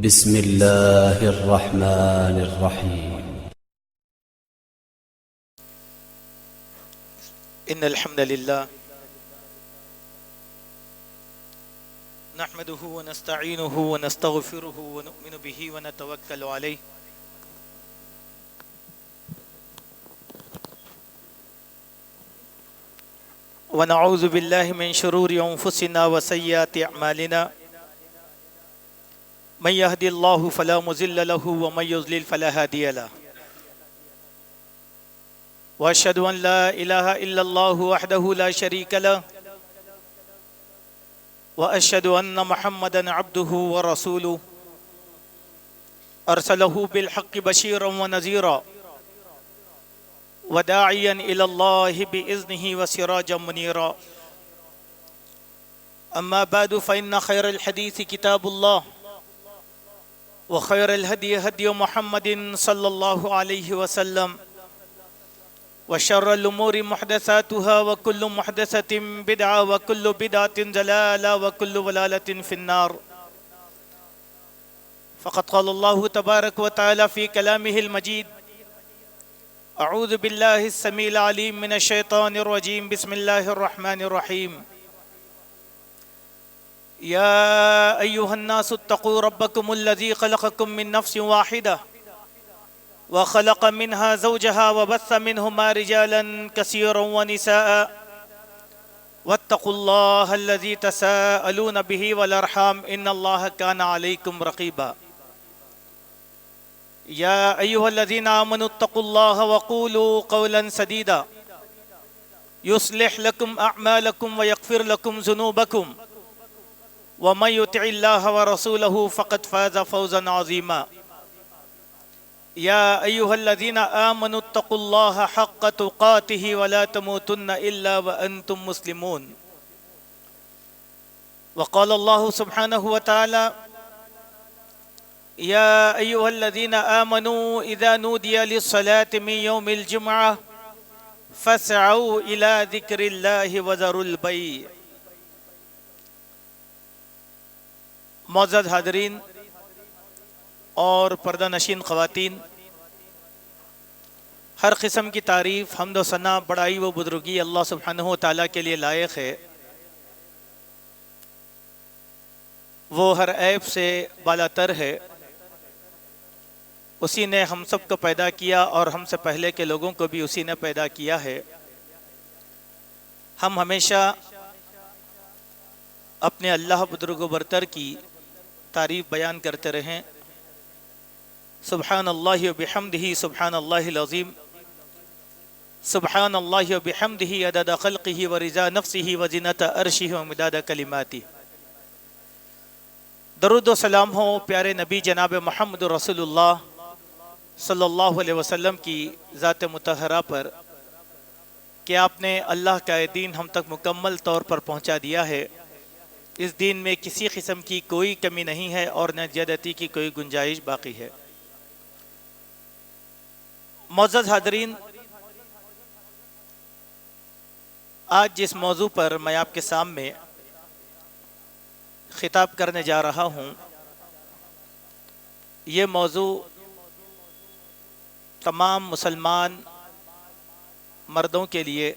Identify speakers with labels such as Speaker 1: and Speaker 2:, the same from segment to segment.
Speaker 1: بسم الله الرحمن الرحيم.
Speaker 2: إن الحمد لله نحمده ونستعينه ونستغفره ونؤمن به ونتوكل عليه ونعوذ بالله من شرور أنفسنا وسيئات أعمالنا من يهدي الله فلا مضل له ومن يضلل فلا هادي له وأشهد أن لا إله إلا الله وحده لا شريك له وأشهد أن محمدًا عبده ورسوله أرسله بالحق بشيرا ونذيرا وداعيا إلى الله بإذنه وسراجا منيرا أما بعد فإن خير الحديث كتاب الله وخير الهدي هدي محمد صلى الله عليه وسلم وشر الأمور محدثاتها وكل محدثة بدعة وكل بدعة ضلالة وكل ضلالة في النار. فقد قال الله تبارك وتعالى في كلامه المجيد: أعوذ بالله السميع العليم من الشيطان الرجيم. بسم الله الرحمن الرحيم. يا أيها الناس اتقوا ربكم الذي خلقكم من نفس واحدة وخلق منها زوجها وبث منهما رجالا كثيرا ونساء واتقوا الله الذي تساءلون به والأرحام إن الله كان عليكم رقيبا. يا أيها الذين آمنوا اتقوا الله وقولوا قولا سديدا يصلح لكم أعمالكم ويغفر لكم ذنوبكم ومن يطع الله ورسوله فقد فاز فوزا عظيما. يا أيها الذين آمنوا اتقوا الله حق تقاته ولا تموتن إلا وأنتم مسلمون. وقال الله سبحانه وتعالى: يا أيها الذين آمنوا إذا نودي للصلاة من يوم الجمعة فاسعوا إلى ذكر الله وذروا البيع. معزز حاضرین اور پردہ نشین خواتین، ہر قسم کی تعریف، حمد و ثنا، بڑائی و بزرگی اللہ سبحانہ و تعالیٰ کے لیے لائق ہے۔ وہ ہر عیب سے بالا تر ہے۔ اسی نے ہم سب کو پیدا کیا اور ہم سے پہلے کے لوگوں کو بھی اسی نے پیدا کیا ہے۔ ہم ہمیشہ اپنے اللہ بزرگ و برتر کی تعریف بیان کرتے رہیں۔ سبحان اللہ و بحمدہ سبحان اللہ العظیم، سبحان اللہ و بحمدہ عدد خلقہ و رضا نفسہ و زینت عرشہ و مداد کلماتہ۔ درود و سلام ہو پیارے نبی جناب محمد رسول اللہ صلی اللہ علیہ وسلم کی ذات مطہرہ پر کہ آپ نے اللہ کا دین ہم تک مکمل طور پر پہنچا دیا ہے۔ اس دین میں کسی قسم کی کوئی کمی نہیں ہے اور نہ زیادتی کی کوئی گنجائش باقی ہے۔ معزز حاضرین، آج جس موضوع پر میں آپ کے سامنے خطاب کرنے جا رہا ہوں، یہ موضوع تمام مسلمان مردوں کے لیے،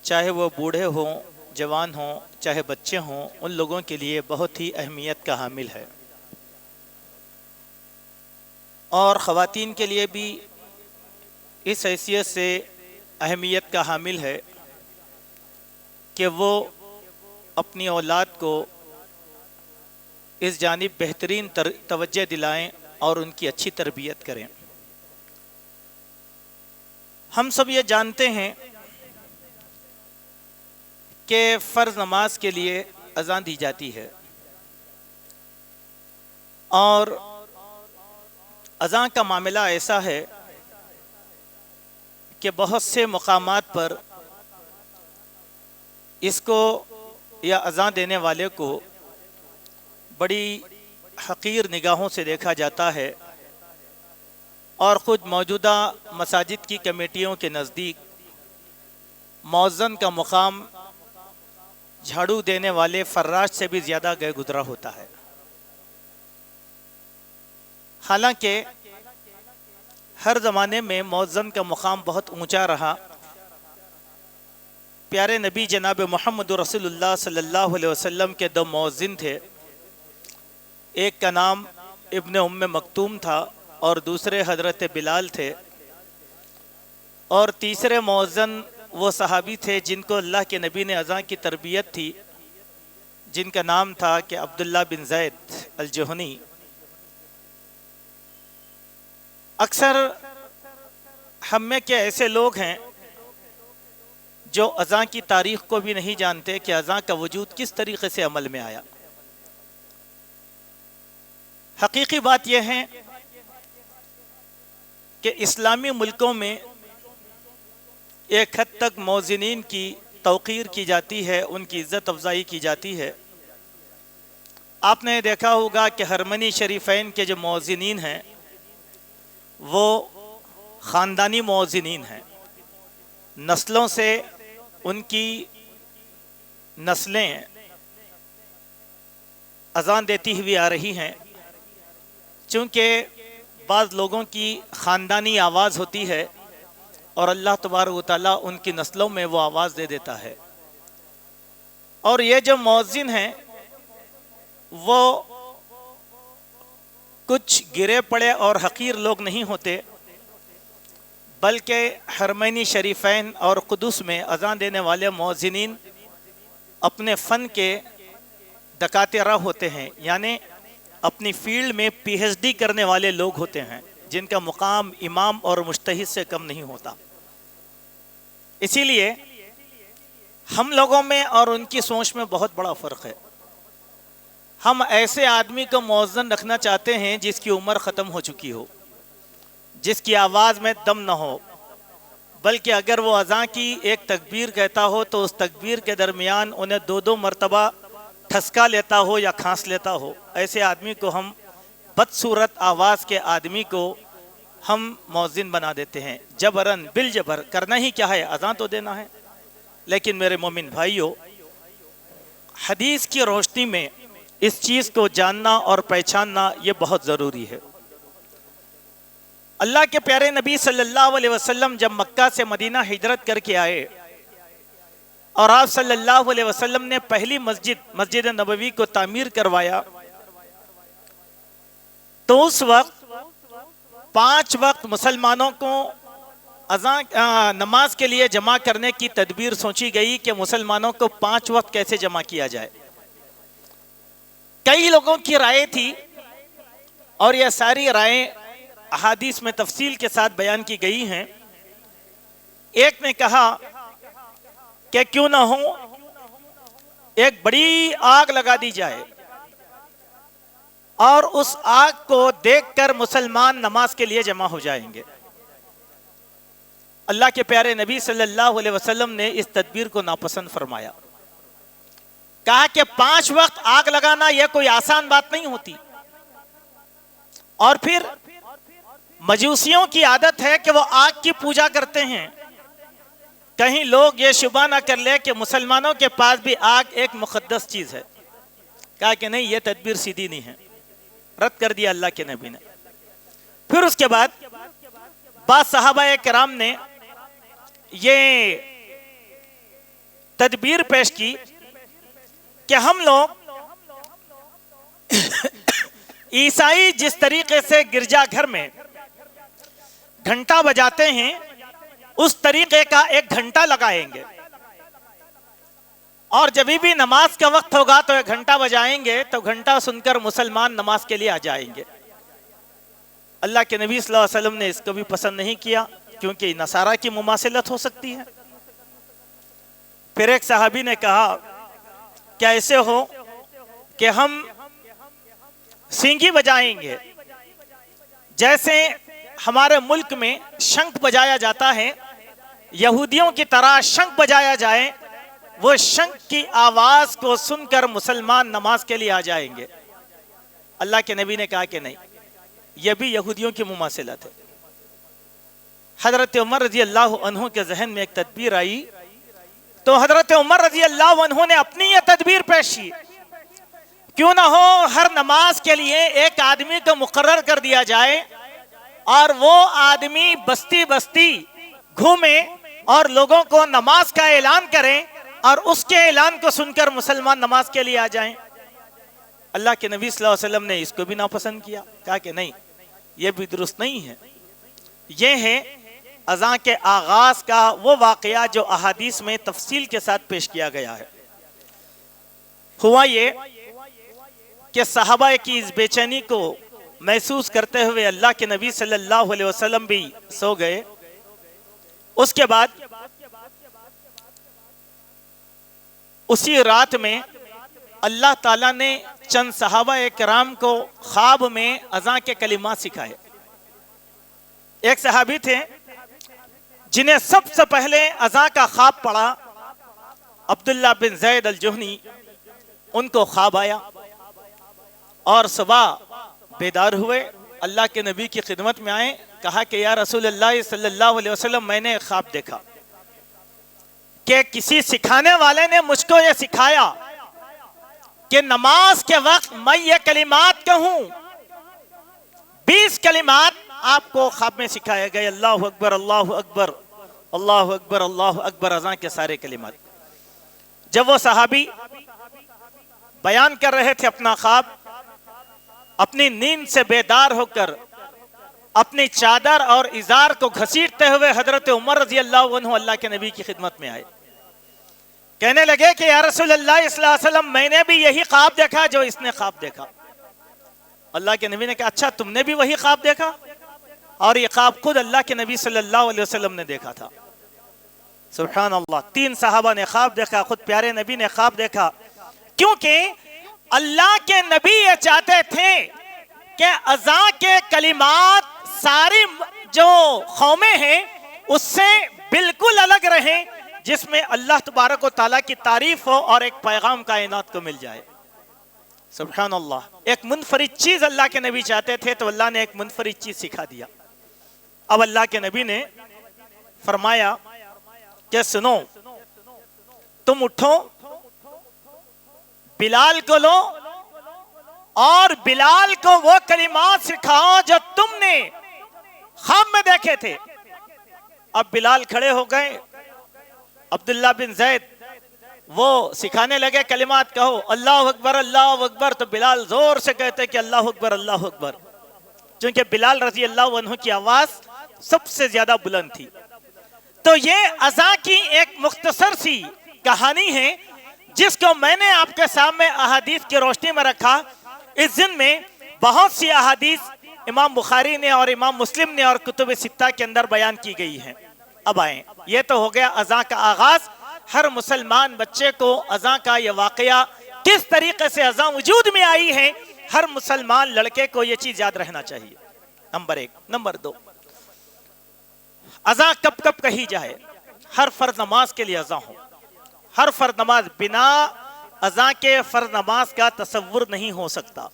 Speaker 2: چاہے وہ بوڑھے ہوں، جوان ہوں، چاہے بچے ہوں، ان لوگوں کے لیے بہت ہی اہمیت کا حامل ہے، اور خواتین کے لیے بھی اس حیثیت سے اہمیت کا حامل ہے کہ وہ اپنی اولاد کو اس جانب بہترین توجہ دلائیں اور ان کی اچھی تربیت کریں۔ ہم سب یہ جانتے ہیں کہ فرض نماز کے لیے اذان دی جاتی ہے، اور اذان کا معاملہ ایسا ہے کہ بہت سے مقامات پر اس کو یا اذان دینے والے کو بڑی حقیر نگاہوں سے دیکھا جاتا ہے، اور خود موجودہ مساجد کی کمیٹیوں کے نزدیک مؤذن کا مقام جھاڑو دینے والے فراش سے بھی زیادہ گئے گزرا ہوتا ہے۔ حالانکہ ہر زمانے میں مؤذن کا مقام بہت اونچا رہا. پیارے نبی جناب محمد رسول اللہ صلی اللہ علیہ وسلم کے 2 مؤذن تھے. ایک کا نام ابن ام مکتوم تھا اور دوسرے حضرت بلال تھے. اور تیسرے مؤذن وہ صحابی تھے جن کو اللہ کے نبی نے اذان کی تربیت تھی، جن کا نام تھا کہ عبداللہ بن زید الجہنی. اکثر ہم میں کے ایسے لوگ ہیں جو اذان کی تاریخ کو بھی نہیں جانتے کہ اذان کا وجود کس طریقے سے عمل میں آیا. حقیقی بات یہ ہے کہ اسلامی ملکوں میں ایک حد تک مؤذنین کی توقیر کی جاتی ہے، ان کی عزت افزائی کی جاتی ہے. آپ نے دیکھا ہوگا کہ حرمین شریفین کے جو مؤذنین ہیں وہ خاندانی مؤذنین ہیں. نسلوں سے ان کی نسلیں اذان دیتی ہوئی آ رہی ہیں. چونکہ بعض لوگوں کی خاندانی آواز ہوتی ہے اور اللہ تبارک و تعالیٰ ان کی نسلوں میں وہ آواز دے دیتا ہے. اور یہ جو مؤذن ہیں وہ کچھ گرے پڑے اور حقیر لوگ نہیں ہوتے، بلکہ حرمین شریفین اور قدس میں اذان دینے والے مؤذنین اپنے فن کے دکاترہ ہوتے ہیں، یعنی اپنی فیلڈ میں پی ایچ ڈی کرنے والے لوگ ہوتے ہیں جن کا مقام امام اور مجتہد سے کم نہیں ہوتا. اسی لیے ہم لوگوں میں اور ان کی سوچ میں بہت بڑا فرق ہے. ہم ایسے آدمی کو مؤذن رکھنا چاہتے ہیں جس کی عمر ختم ہو چکی ہو، جس کی آواز میں دم نہ ہو، بلکہ اگر وہ اذان کی ایک تکبیر کہتا ہو تو اس تکبیر کے درمیان انہیں 2 مرتبہ ٹھسکا لیتا ہو یا کھانس لیتا ہو. ایسے آدمی کو ہم بدصورت آواز کے آدمی کو ہم مؤذن بنا دیتے ہیں. جبرن بالجبر کرنا ہی کیا ہے، اذان تو دینا ہے. لیکن میرے مومن بھائیوں، حدیث کی روشنی میں اس چیز کو جاننا اور پہچاننا یہ بہت ضروری ہے. اللہ کے پیارے نبی صلی اللہ علیہ وسلم جب مکہ سے مدینہ ہجرت کر کے آئے اور آپ صلی اللہ علیہ وسلم نے پہلی مسجد نبوی کو تعمیر کروایا، تو اس وقت 5 وقت مسلمانوں کو نماز کے لیے جمع کرنے کی تدبیر سوچی گئی کہ مسلمانوں کو 5 وقت کیسے جمع کیا جائے. کئی لوگوں کی رائے تھی اور یہ ساری رائیں احادیث میں تفصیل کے ساتھ بیان کی گئی ہیں. ایک نے کہا کہ کیوں نہ ہو ایک بڑی آگ لگا دی جائے اور اس آگ کو دیکھ کر مسلمان نماز کے لیے جمع ہو جائیں گے. اللہ کے پیارے نبی صلی اللہ علیہ وسلم نے اس تدبیر کو ناپسند فرمایا. کہا کہ 5 وقت آگ لگانا یہ کوئی آسان بات نہیں ہوتی. اور پھر مجوسیوں کی عادت ہے کہ وہ آگ کی پوجا کرتے ہیں. کہیں لوگ یہ شبہ نہ کر لے کہ مسلمانوں کے پاس بھی آگ ایک مقدس چیز ہے. کہا کہ نہیں، یہ تدبیر سیدھی نہیں ہے، رد کر دیا اللہ کے نبی نے. پھر اس کے بعد بعض صحابہ کرام نے یہ تدبیر پیش کی کہ ہم لوگ عیسائی جس طریقے سے گرجا گھر میں گھنٹا بجاتے ہیں اس طریقے کا 1 گھنٹا لگائیں گے، اور جب بھی نماز کا وقت ہوگا تو 1 گھنٹا بجائیں گے تو گھنٹا سن کر مسلمان نماز کے لیے آ جائیں گے. اللہ کے نبی صلی اللہ علیہ وسلم نے اس کو بھی پسند نہیں کیا کیونکہ نصارہ کی مماثلت ہو سکتی ہے. پھر ایک صحابی نے کہا کیا ایسے ہو کہ ہم سینگی بجائیں گے، جیسے ہمارے ملک میں شنک بجایا جاتا ہے، یہودیوں کی طرح شنک بجایا جائے، وہ شنک کی آواز کو سن کر مسلمان نماز کے لیے آ جائیں گے. اللہ کے نبی نے کہا کہ نہیں، یہ بھی یہودیوں کی مماثلت ہے. حضرت عمر رضی اللہ عنہ کے ذہن میں ایک تدبیر آئی تو حضرت عمر رضی اللہ عنہ نے اپنی یہ تدبیر پیش کی کیوں نہ ہو ہر نماز کے لیے ایک آدمی کو مقرر کر دیا جائے اور وہ آدمی بستی بستی گھومے اور لوگوں کو نماز کا اعلان کریں اور اس کے اعلان کو سن کر مسلمان نماز کے لیے آ جائیں۔ اللہ کے نبی صلی اللہ علیہ وسلم نے اس کو بھی ناپسند کیا، کہا کہ نہیں، یہ بھی درست نہیں ہے۔ یہ ہے اذان کے آغاز کا وہ واقعہ جو احادیث میں تفصیل کے ساتھ پیش کیا گیا ہے۔ ہوا یہ کہ صحابہ کی اس بے چینی کو محسوس کرتے ہوئے اللہ کے نبی صلی اللہ علیہ وسلم بھی سو گئے۔ اس کے بعد اسی رات میں اللہ تعالیٰ نے چند صحابہ کرام کو خواب میں اذان کے کلمات سکھائے۔ ایک صحابی تھے جنہیں سب سے پہلے اذان کا خواب پڑا، عبداللہ بن زید الجہنی۔ ان کو خواب آیا اور صبح بیدار ہوئے، اللہ کے نبی کی خدمت میں آئے، کہا کہ یا رسول اللہ صلی اللہ علیہ وسلم، میں نے ایک خواب دیکھا کہ کسی سکھانے والے نے مجھ کو یہ سکھایا کہ نماز کے وقت میں یہ کلمات کہوں۔ 20 کلمات آپ کو خواب میں سکھائے گئے، اللہ اکبر اللہ اکبر اللہ اکبر اللہ اکبر، اذان کے سارے کلمات۔ جب وہ صحابی بیان کر رہے تھے اپنا خواب، اپنی نیند سے بیدار ہو کر اپنی چادر اور ازار کو گھسیٹتے ہوئے حضرت عمر رضی اللہ عنہ اللہ کے نبی کی خدمت میں آئے، کہنے لگے کہ یا رسول اللہ صلی اللہ علیہ وسلم، میں نے بھی یہی خواب دیکھا جو اس نے خواب دیکھا۔ اللہ کے نبی نے کہا اچھا تم نے بھی وہی خواب دیکھا؟ اور یہ خواب خود اللہ کے نبی صلی اللہ علیہ وسلم نے دیکھا تھا۔ سبحان اللہ، 3 صحابہ نے خواب دیکھا، خود پیارے نبی نے خواب دیکھا، کیونکہ اللہ کے نبی یہ چاہتے تھے کہ اذان کے کلمات ساری جو قومیں ہیں اس سے بالکل الگ رہیں، جس میں اللہ تبارک و تعالیٰ کی تعریف ہو اور ایک پیغام کائنات کو مل جائے۔ سبحان اللہ، ایک منفرد چیز اللہ کے نبی چاہتے تھے تو اللہ نے ایک منفرد چیز سکھا دیا۔ اب اللہ کے نبی نے فرمایا کہ سنو، تم اٹھو، بلال کو لو اور بلال کو وہ کلمات سکھاؤ جو تم نے خواب میں دیکھے تھے۔ اب بلال کھڑے ہو گئے، عبداللہ بن زید وہ سکھانے لگے کلمات، کہو اللہ اکبر اللہ اکبر، تو بلال زور سے کہتے کہ اللہ اکبر اللہ اکبر، چونکہ بلال رضی اللہ عنہ کی آواز سب سے زیادہ بلند تھی۔ تو یہ اذان کی ایک مختصر سی کہانی ہے جس کو میں نے آپ کے سامنے احادیث کی روشنی میں رکھا۔ اس دن میں بہت سی احادیث امام بخاری نے اور امام مسلم نے اور کتب ستہ کے اندر بیان کی گئی ہیں۔ اب آئیں، یہ تو ہو گیا اذان کا آغاز۔ ہر مسلمان بچے کو اذان کا یہ واقعہ کس طریقے سے اذان وجود میں آئی ہے، ہر مسلمان لڑکے کو یہ چیز یاد رہنا چاہیے، نمبر 1۔ نمبر 2، اذان کب کب کہی جائے؟ ہر فرض نماز کے لیے اذان ہو۔ ہر فرض نماز، بنا اذان کے فرض نماز کا تصور نہیں ہو سکتا۔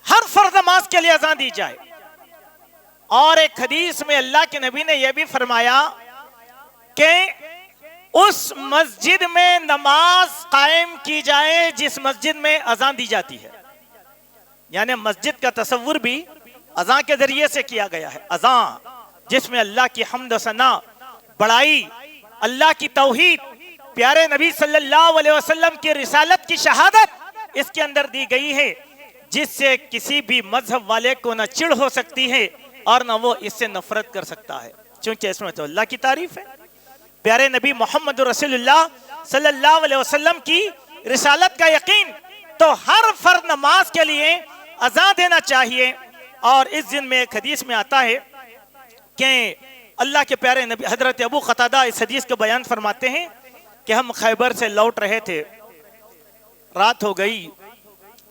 Speaker 2: ہر فرض نماز کے لیے اذان دی جائے۔ اور ایک حدیث میں اللہ کے نبی نے یہ بھی فرمایا کہ اس مسجد میں نماز قائم کی جائے جس مسجد میں اذان دی جاتی ہے، یعنی مسجد کا تصور بھی اذان کے ذریعے سے کیا گیا ہے۔ اذان جس میں اللہ کی حمد و ثنا، بڑائی، اللہ کی توحید، پیارے نبی صلی اللہ علیہ وسلم کی رسالت کی شہادت اس کے اندر دی گئی ہے، جس سے کسی بھی مذہب والے کو نہ چڑ ہو سکتی ہے اور نہ وہ اس سے نفرت کر سکتا ہے، چونکہ اس میں تو اللہ کی تعریف ہے، پیارے نبی محمد رسول اللہ صلی اللہ علیہ وسلم کی رسالت کا یقین۔ تو ہر فرض نماز کے لیے اذان دینا چاہیے۔ اور اس دن میں ایک حدیث میں آتا ہے کہ اللہ کے پیارے نبی حضرت ابو قتادہ اس حدیث کو بیان فرماتے ہیں کہ ہم خیبر سے لوٹ رہے تھے، رات ہو گئی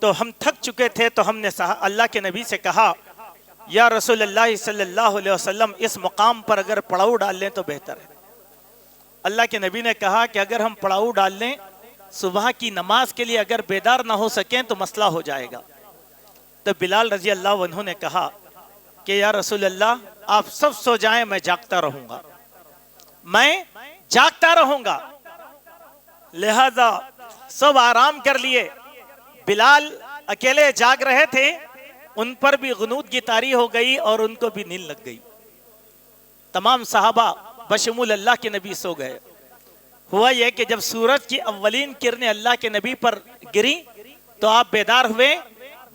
Speaker 2: تو ہم تھک چکے تھے، تو ہم نے اللہ کے نبی سے کہا یا رسول اللہ صلی اللہ علیہ وسلم، اس مقام پر اگر پڑاؤ ڈال لیں تو بہتر ہے۔ اللہ کے نبی نے کہا کہ اگر ہم پڑاؤ ڈال لیں، صبح کی نماز کے لیے اگر بیدار نہ ہو سکیں تو مسئلہ ہو جائے گا۔ تو بلال رضی اللہ عنہ نے کہا کہ یا رسول اللہ، آپ سب سو جائیں، میں جاگتا رہوں گا، میں جاگتا رہوں گا۔ لہذا سب آرام کر لیے، بلال اکیلے جاگ رہے تھے، ان پر بھی غنود کی طاری ہو گئی اور ان کو بھی نیند لگ گئی. تمام صحابہ بشمول اللہ کے نبی سو گئے. ہوا یہ کہ جب سورج کی اولین کرنیں اللہ کے نبی پر گری تو آپ بیدار ہوئے.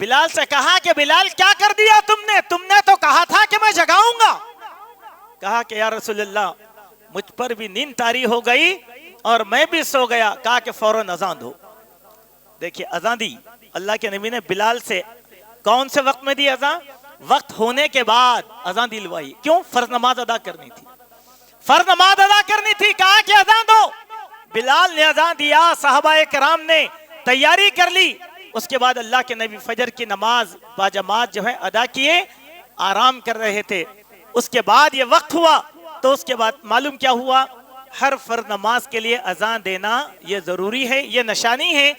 Speaker 2: بلال سے کہا کہ بلال کیا کر دیا تم نے تو کہا تھا کہ میں جگاؤں گا. کہا کہ یا رسول اللہ مجھ پر بھی نیند طاری ہو گئی اور میں بھی سو گیا. کہا کہ فوراً اذان دو. دیکھیے اذان دی اللہ کے نبی نے بلال سے. کون سے وقت میں دی اذان؟ وقت ہونے کے بعد اذان دلوائی. کیوں؟ فرض نماز ادا کرنی تھی. فرض نماز ادا کرنی تھی. کہا کہ اذان دو. بلال نے اذان دیا. صحابہ کرام نے تیاری کر لی. اس کے بعد اللہ کے نبی فجر کی نماز باجماعت جو ہے ادا کیے، آرام کر رہے تھے. اس کے بعد یہ وقت ہوا تو اس کے بعد معلوم کیا ہوا؟ ہر فرض نماز کے لیے اذان دینا یہ ضروری ہے. یہ نشانی ہے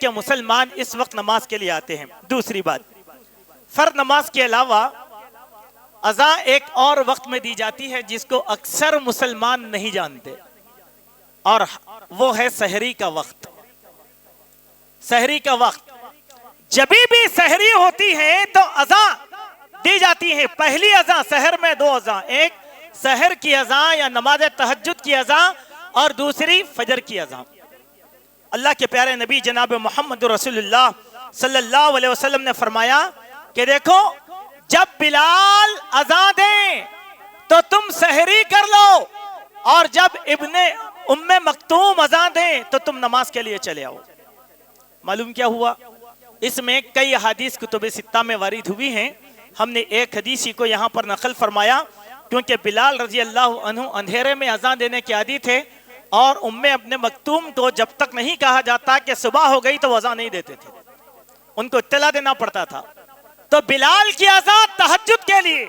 Speaker 2: کہ مسلمان اس وقت نماز کے لیے آتے ہیں. دوسری بات، فرض نماز کے علاوہ اذان ایک اور وقت میں دی جاتی ہے جس کو اکثر مسلمان نہیں جانتے، اور وہ ہے سحری کا وقت. سحری کا وقت جب بھی سحری ہوتی ہے تو اذان دی جاتی ہے. پہلی اذان سحر میں 2 اذان، ایک سحر کی اذان یا نماز تہجد کی اذان اور دوسری فجر کی اذان. اللہ کے پیارے نبی جناب محمد رسول اللہ صلی اللہ علیہ وسلم نے فرمایا کہ دیکھو جب بلال اذان دیں تو تم سحری کر لو، اور جب ابن ام مکتوم اذان دیں تو تم نماز کے لیے چلے آؤ. معلوم کیا ہوا؟ اس میں کئی حدیث کتب ستہ میں وارد ہوئی ہیں. ہم نے ایک حدیثی کو یہاں پر نقل فرمایا کیونکہ بلال رضی اللہ عنہ اندھیرے میں اذان دینے کے عادی تھے، اور ام ابن مکتوم کو جب تک نہیں کہا جاتا کہ صبح ہو گئی تو وہ اذان نہیں دیتے تھے، ان کو اطلاع دینا پڑتا تھا. تو بلال کی اذان تہجد کے لیے،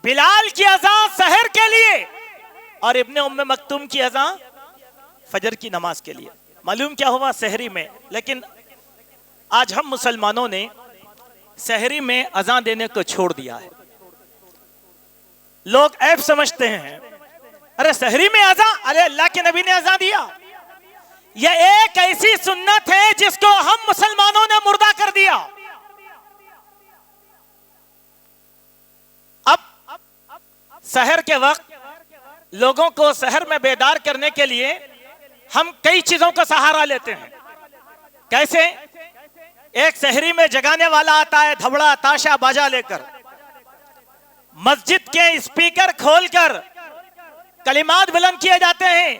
Speaker 2: بلال کی اذان سحر کے لیے، اور ابن ام مکتوم کی اذان فجر کی نماز کے لیے. معلوم کیا ہوا؟ سحری میں. لیکن آج ہم مسلمانوں نے سحری میں اذان دینے کو چھوڑ دیا ہے. لوگ عیب سمجھتے ہیں، ارے سحری میں اذان، ارے اللہ کے نبی نے اذان دیا. یہ ایک ایسی سنت ہے جس کو ہم مسلمانوں نے مردہ کر دیا. اب سحر کے وقت لوگوں کو سحر میں بیدار کرنے کے لیے ہم کئی چیزوں کا سہارا لیتے ہیں. کیسے؟ ایک سحری میں جگانے والا آتا ہے دھبڑا تاشا باجا لے کر، مسجد کے اسپیکر کھول کر کلمات بلند کیے جاتے ہیں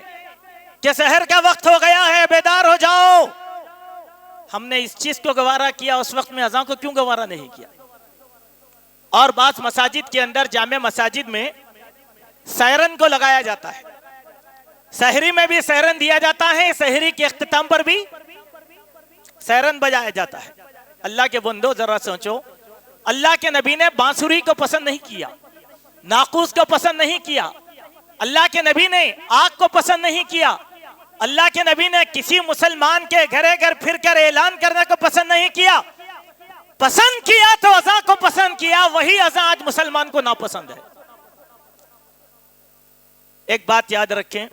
Speaker 2: کہ سحر کا وقت ہو گیا ہے، بیدار ہو جاؤ. ہم نے اس چیز کو گوارا کیا، اس وقت میں اذان کو کیوں گوارا نہیں کیا؟ اور بعض مساجد کے اندر، جامع مساجد میں سائرن کو لگایا جاتا ہے. سحری میں بھی سائرن دیا جاتا ہے، سحری کے اختتام پر بھی سائرن بجایا جاتا ہے. اللہ کے بندو ذرا سوچو، اللہ کے نبی نے بانسری کو پسند نہیں کیا، ناقوس کو پسند نہیں کیا، اللہ کے نبی نے آگ کو پسند نہیں کیا، اللہ کے نبی نے کسی مسلمان کے گھرے گھر پھر کر اعلان کرنے کو پسند نہیں کیا. پسند کیا تو اذان کو پسند کیا. وہی اذان آج مسلمان کو ناپسند ہے. ایک بات یاد رکھیں،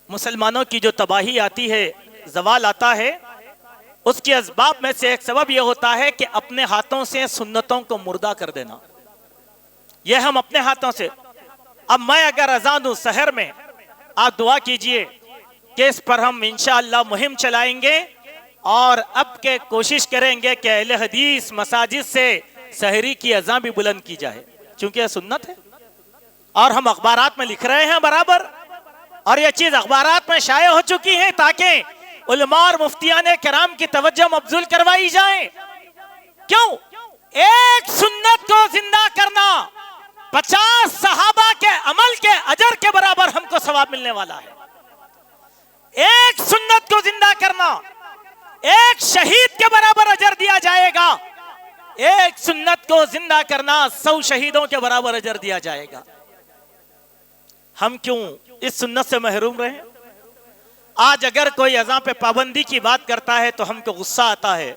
Speaker 2: مسلمانوں کی جو تباہی آتی ہے، زوال آتا ہے، اس کے اسباب میں سے ایک سبب یہ ہوتا ہے کہ اپنے ہاتھوں سے سنتوں کو مردہ کر دینا. یہ ہم اپنے ہاتھوں سے. اب میں اگر اذان دوں سحر میں، آپ دعا کیجئے کہ اس پر ہم انشاءاللہ مہم چلائیں گے، اور اب کے کوشش کریں گے کہ اہل حدیث مساجد سے سحری کی اذان بھی بلند کی جائے، چونکہ یہ سنت ہے. اور ہم اخبارات میں لکھ رہے ہیں برابر، اور یہ چیز اخبارات میں شائع ہو چکی ہے تاکہ علماء اور مفتیان کرام کی توجہ مبذول کروائی جائے. کیوں؟ ایک سنت کو زندہ کرنا 50 صحابہ کے عمل کے اجر کے برابر ہم کو ثواب ملنے والا ہے. ایک سنت کو زندہ کرنا ایک شہید کے برابر اجر دیا جائے گا. ایک سنت کو زندہ کرنا 100 شہیدوں کے برابر اجر دیا جائے گا. ہم کیوں اس سنت سے محروم رہے؟ آج اگر کوئی اذان پہ پابندی کی بات کرتا ہے تو ہم کو غصہ آتا ہے،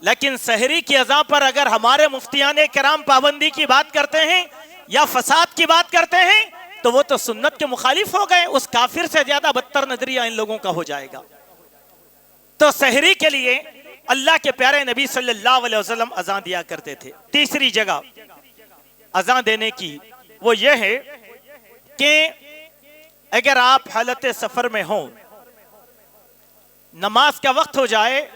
Speaker 2: لیکن سحری کی اذان پر اگر ہمارے مفتیان کرام پابندی کی بات کرتے ہیں یا فساد کی بات کرتے ہیں تو وہ تو سنت کے مخالف ہو گئے. اس کافر سے زیادہ بدتر نظریہ ان لوگوں کا ہو جائے گا. تو سحری کے لیے اللہ کے پیارے نبی صلی اللہ علیہ وسلم اذان دیا کرتے تھے۔ تیسری جگہ اذان دینے کی وہ یہ ہے کہ اگر آپ حالت سفر میں ہوں، نماز کا وقت ہو جائے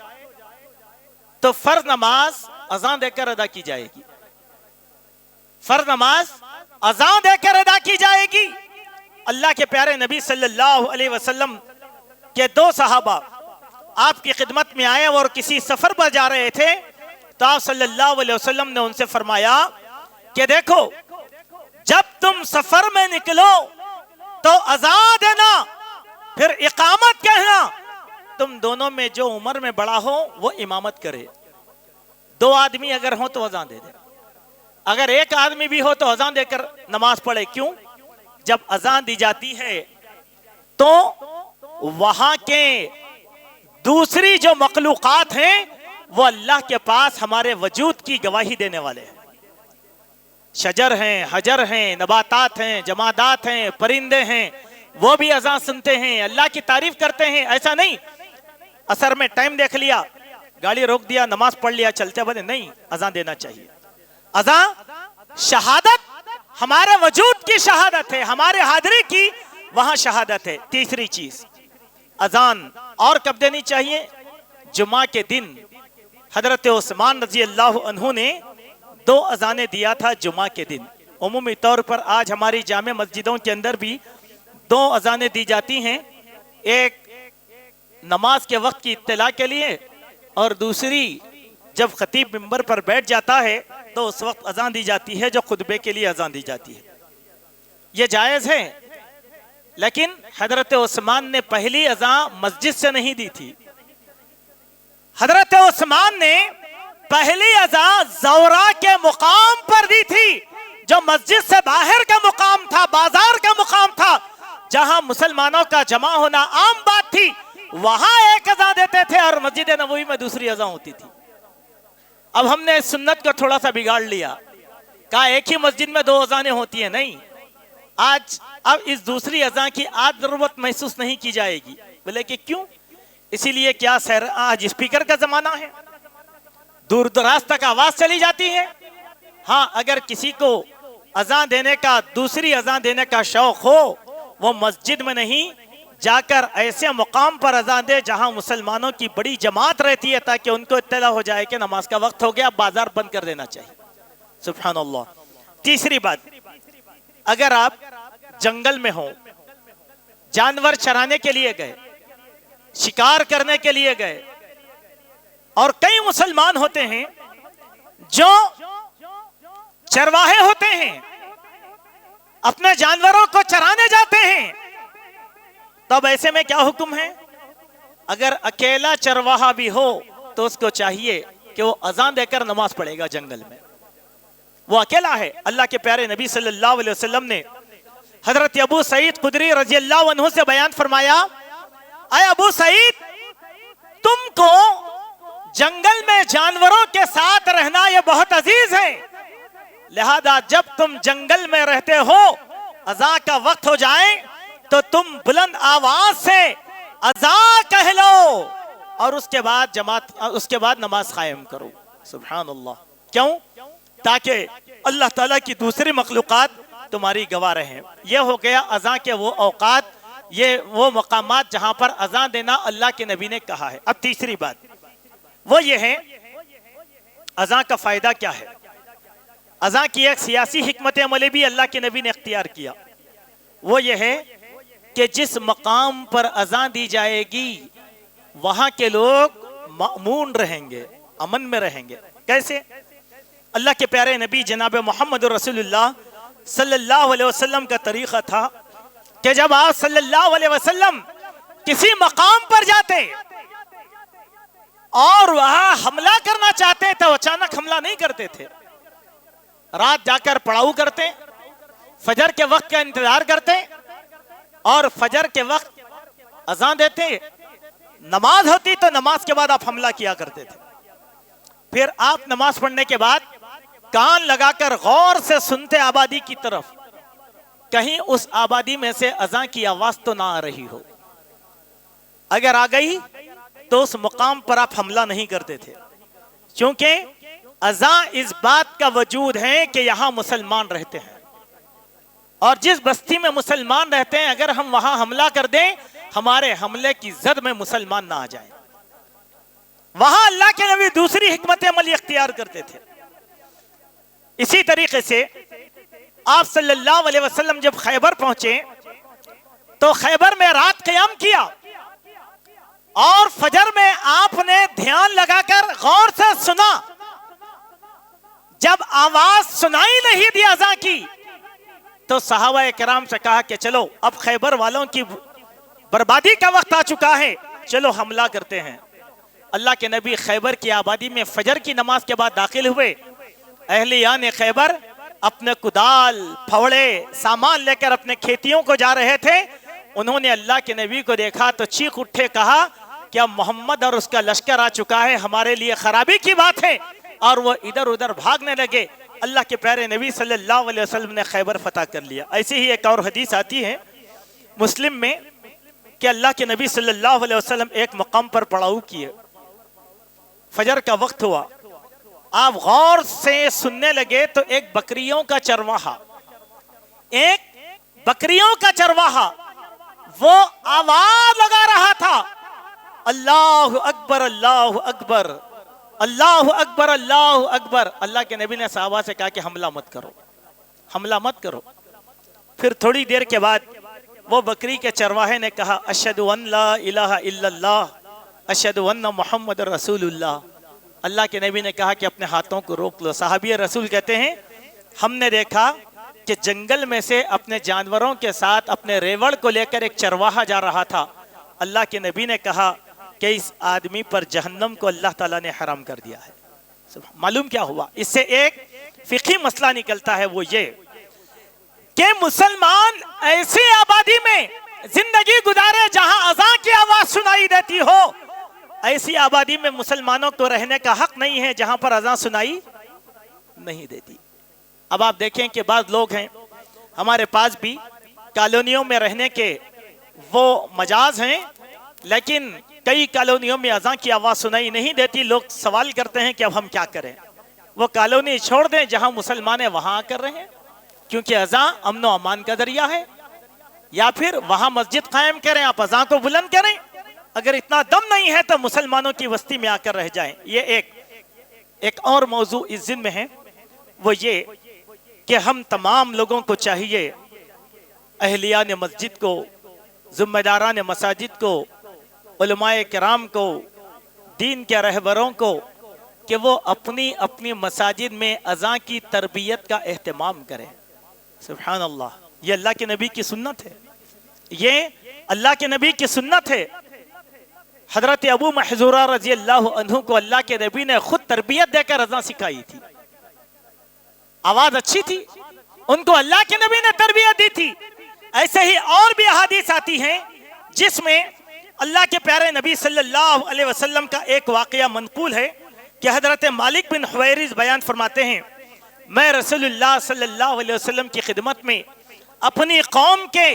Speaker 2: تو فرض نماز اذان دے کر ادا کی جائے گی۔ فرض نماز اذان دے کر ادا کی جائے گی۔ اللہ کے پیارے نبی صلی اللہ علیہ وسلم کے دو صحابہ آپ کی خدمت میں آئے اور کسی سفر پر جا رہے تھے، تو آپ صلی اللہ علیہ وسلم نے ان سے فرمایا کہ دیکھو، جب تم سفر میں نکلو تو اذان دینا، پھر اقامت کہنا۔ تم دونوں میں جو عمر میں بڑا ہو وہ امامت کرے۔ دو آدمی اگر ہوں تو اذان دے دے، اگر ایک آدمی بھی ہو تو اذان دے کر نماز پڑھے۔ کیوں؟ جب اذان دی جاتی ہے تو وہاں کے دوسری جو مخلوقات ہیں وہ اللہ کے پاس ہمارے وجود کی گواہی دینے والے ہیں۔ شجر ہیں، حجر ہیں، نباتات ہیں، جمادات ہیں، پرندے ہیں، وہ بھی اذان سنتے ہیں، اللہ کی تعریف کرتے ہیں۔ ایسا نہیں اثر میں ٹائم دیکھ لیا، گاڑی روک دیا، نماز پڑھ لیا، چلتے بنے، نہیں، اذان دینا چاہیے۔ اذان شہادت، ہمارے وجود کی شہادت ہے، ہمارے حاضری کی وہاں شہادت ہے۔ تیسری چیز اذان اور کب دینی چاہیے؟ جمعہ کے دن حضرت عثمان رضی اللہ عنہ نے 2 اذانیں دیا تھا جمعہ کے دن۔ عمومی طور پر آج ہماری جامع مسجدوں کے اندر بھی 2 اذانیں دی جاتی ہیں، ایک نماز کے وقت کی اطلاع کے لیے اور دوسری جب خطیب منبر پر بیٹھ جاتا ہے تو اس وقت اذان دی جاتی ہے، جو خطبے کے لیے اذان دی جاتی ہے۔ یہ جائز ہے، لیکن حضرت عثمان نے پہلی اذان مسجد سے نہیں دی تھی۔ حضرت عثمان نے پہلی اذان زورا کے مقام پر دی تھی، جو مسجد سے باہر کا مقام تھا، بازار کا مقام تھا، جہاں مسلمانوں کا جمع ہونا عام بات تھی۔ وہاں ایک اذان دیتے تھے اور مسجد نبوی میں دوسری اذان ہوتی تھی۔ اب ہم نے سنت کو تھوڑا سا بگاڑ لیا، کہا ایک ہی مسجد میں 2 اذانیں ہوتی ہیں۔ نہیں، آج اب اس دوسری اذان کی آج ضرورت محسوس نہیں کی جائے گی۔ بولے کہ کیوں؟ اسی لیے کیا آج اسپیکر کا زمانہ ہے، دور دراز تک آواز چلی جاتی ہے۔ ہاں، اگر کسی کو اذان دینے کا، دوسری اذان دینے کا شوق ہو، وہ مسجد میں نہیں جا کر ایسے مقام پر اذان دے جہاں مسلمانوں کی بڑی جماعت رہتی ہے، تاکہ ان کو اطلاع ہو جائے کہ نماز کا وقت ہو گیا، بازار بند کر دینا چاہیے۔ سبحان اللہ۔ تیسری بات، اگر آپ جنگل میں ہوں، جانور چرانے کے لیے گئے، شکار کرنے کے لیے گئے، اور کئی مسلمان ہوتے ہیں جو چرواہے ہوتے ہیں، اپنے جانوروں کو چرانے جاتے ہیں، تب ایسے میں کیا حکم ہے؟ اگر اکیلا چرواہا بھی ہو تو اس کو چاہیے کہ وہ اذان دے کر نماز پڑھے گا جنگل میں۔ وہ اکیلا ہے۔ اللہ کے پیارے نبی صلی اللہ علیہ وسلم نے حضرت ابو سعید خدری رضی اللہ عنہ سے بیان فرمایا، اے ابو سعید، تم کو جنگل میں جانوروں کے ساتھ رہنا یہ بہت عزیز ہے، لہذا جب تم جنگل میں رہتے ہو، اذان کا وقت ہو جائے تو تم بلند آواز سے اذان کہہ لو اور اس کے بعد نماز قائم کرو۔ سبحان اللہ۔ کیوں؟ تاکہ اللہ تعالیٰ کی دوسری مخلوقات تمہاری گواہ رہیں۔ یہ ہو گیا اذان کے وہ اوقات، یہ وہ مقامات جہاں پر اذان دینا اللہ کے نبی نے کہا ہے۔ اب تیسری بات وہ یہ ہے، اذان کا فائدہ کیا ہے؟ اذان کی ایک سیاسی حکمت عملی بھی اللہ کے نبی نے اختیار کیا، وہ یہ ہے کہ جس مقام پر اذان دی جائے گی وہاں کے لوگ مأمون رہیں گے، امن میں رہیں گے۔ کیسے؟ اللہ کے پیارے نبی جناب محمد رسول اللہ صلی اللہ علیہ وسلم کا طریقہ تھا کہ جب آپ صلی اللہ علیہ وسلم کسی مقام پر جاتے اور وہاں حملہ کرنا چاہتے تو اچانک حملہ نہیں کرتے تھے، رات جا کر پڑاؤ کرتے، فجر کے وقت کا انتظار کرتے اور فجر کے وقت اذان دیتے، نماز ہوتی تو نماز کے بعد آپ حملہ کیا کرتے تھے۔ پھر آپ نماز پڑھنے کے بعد کان لگا کر غور سے سنتے آبادی کی طرف، کہیں اس آبادی میں سے اذان کی آواز تو نہ آ رہی ہو، اگر آ گئی تو اس مقام پر آپ حملہ نہیں کرتے تھے، چونکہ اذان اس بات کا وجود ہے کہ یہاں مسلمان رہتے ہیں، اور جس بستی میں مسلمان رہتے ہیں اگر ہم وہاں حملہ کر دیں ہمارے حملے کی زد میں مسلمان نہ آ جائیں۔ وہاں اللہ کے نبی دوسری حکمت عملی اختیار کرتے تھے۔ اسی طریقے سے آپ صلی اللہ علیہ وسلم جب خیبر پہنچے تو خیبر میں رات قیام کیا، اور فجر میں آپ نے دھیان لگا کر غور سے سنا۔ جب آواز سنائی نہیں دی اذان کی تو صحابہ کرام سے کہا کہ چلو اب خیبر والوں کی بربادی کا وقت آ چکا ہے، چلو حملہ کرتے ہیں۔ اللہ کے نبی خیبر کی آبادی میں فجر کی نماز کے بعد داخل ہوئے۔ اہلیان خیبر اپنے کدال، پھوڑے، سامان لے کر اپنے کھیتیوں کو جا رہے تھے۔ انہوں نے اللہ کے نبی کو دیکھا تو چیخ اٹھے، کہا کہ اب محمد اور اس کا لشکر آ چکا ہے، ہمارے لیے خرابی کی بات ہے، اور وہ ادھر ادھر بھاگنے لگے۔ اللہ کے پیارے نبی صلی اللہ علیہ وسلم نے خیبر فتح کر لیا۔ ایسی ہی ایک اور حدیث آتی ہے مسلم میں کہ اللہ کے نبی صلی اللہ علیہ وسلم ایک مقام پر پڑاؤ کیے، فجر کا وقت ہوا، آپ غور سے سننے لگے تو ایک بکریوں کا چرواہا وہ آواز لگا رہا تھا، اللہ اکبر اللہ اکبر اللہ اکبر اللہ اکبر۔ اللہ کے نبی نے صحابہ سے کہا کہ حملہ مت کرو۔ پھر تھوڑی دیر کے بعد وہ بکری کے چرواہے نے کہا اشہد ان لا الہ الا اللہ اشہد ان محمد رسول اللہ۔ اللہ کے نبی نے کہا کہ اپنے ہاتھوں کو روک لو۔ صحابی رسول کہتے ہیں ہم نے دیکھا کہ جنگل میں سے اپنے جانوروں کے ساتھ اپنے ریوڑ کو لے کر ایک چرواہا جا رہا تھا۔ اللہ کے نبی نے کہا کہ اس آدمی پر جہنم کو اللہ تعالیٰ نے حرام کر دیا ہے۔ معلوم کیا ہوا؟ اس سے ایک فقہی مسئلہ نکلتا ہے، وہ یہ کہ مسلمان ایسی آبادی میں زندگی گزارے جہاں اذان کی آواز سنائی دیتی ہو، ایسی آبادی میں مسلمانوں کو رہنے کا حق نہیں ہے جہاں پر اذان سنائی نہیں دیتی۔ اب آپ دیکھیں کہ بعض لوگ ہیں ہمارے پاس بھی کالونیوں میں رہنے کے وہ مجاز ہیں، لیکن کئی کالونیوں میں اذان کی آواز سنائی نہیں دیتی۔ لوگ سوال کرتے ہیں کہ اب ہم کیا کریں؟ وہ کالونی چھوڑ دیں جہاں مسلمان ہیں، وہاں آ کر رہیں، کیونکہ اذان امن و امان کا ذریعہ ہے، یا پھر وہاں مسجد قائم کریں، آپ اذان کو بلند کریں۔ اگر اتنا دم نہیں ہے تو مسلمانوں کی بستی میں آ کر رہ جائیں۔ یہ ایک اور موضوع اس ذمہ ہے، وہ یہ کہ ہم تمام لوگوں کو چاہیے، اہلیان مسجد کو، ذمہ داران مساجد کو، علماء کرام کو، دین کے رہبروں کو، کہ وہ اپنی اپنی مساجد میں اذان کی تربیت کا اہتمام کریں۔ سبحان اللہ، یہ اللہ کے نبی کی سنت ہے، یہ اللہ کے نبی کی سنت ہے۔ حضرت ابو محذورہ رضی اللہ عنہ کو اللہ کے نبی نے خود تربیت دے کر اذان سکھائی تھی، آواز اچھی تھی، ان کو اللہ کے نبی نے تربیت دی تھی۔ ایسے ہی اور بھی احادیث آتی ہیں جس میں اللہ کے پیارے نبی صلی اللہ علیہ وسلم کا ایک واقعہ منقول ہے کہ حضرت مالک بن حویرث بیان فرماتے ہیں میں رسول اللہ صلی اللہ علیہ وسلم کی خدمت میں اپنی قوم کے